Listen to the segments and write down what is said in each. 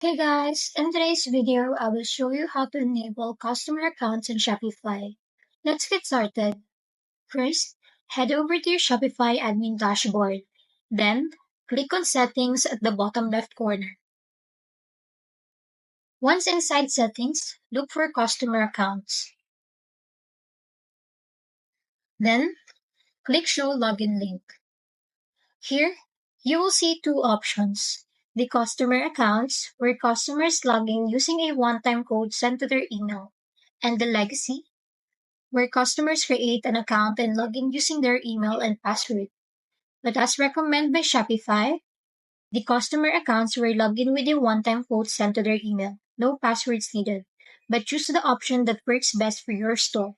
Hey guys, in today's video, I will show you how to enable customer accounts in Shopify. Let's get started. First, head over to your Shopify admin dashboard. Then, click on Settings at the bottom left corner. Once inside Settings, look for Customer Accounts. Then, click Show Login Link. Here, you will see two options. The Customer Accounts, where customers log in using a one-time code sent to their email, and the Legacy, where customers create an account and log in using their email and password. But as recommended by Shopify, the customer accounts were logged in with a one-time code sent to their email. No passwords needed, but choose the option that works best for your store.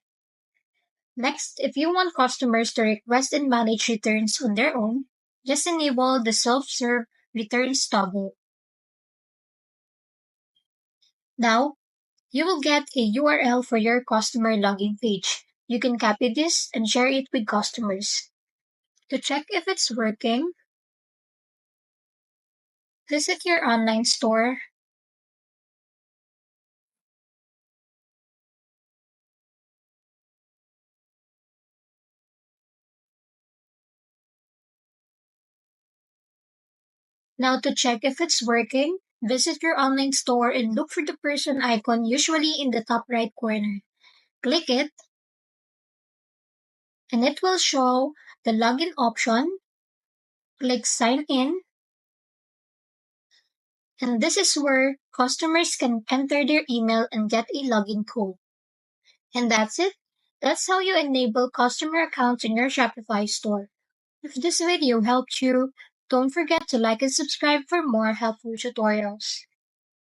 Next, if you want customers to request and manage returns on their own, just enable the self-serve returns toggle. Now, you will get a URL for your customer login page. You can copy this and share it with customers. To check if it's working, visit your online store. Now to check if it's working, visit your online store and look for the person icon usually in the top right corner. Click it and it will show the login option. Click sign in and this is where customers can enter their email and get a login code. And that's it. That's how you enable customer accounts in your Shopify store. If this video helped you, don't forget to like and subscribe for more helpful tutorials.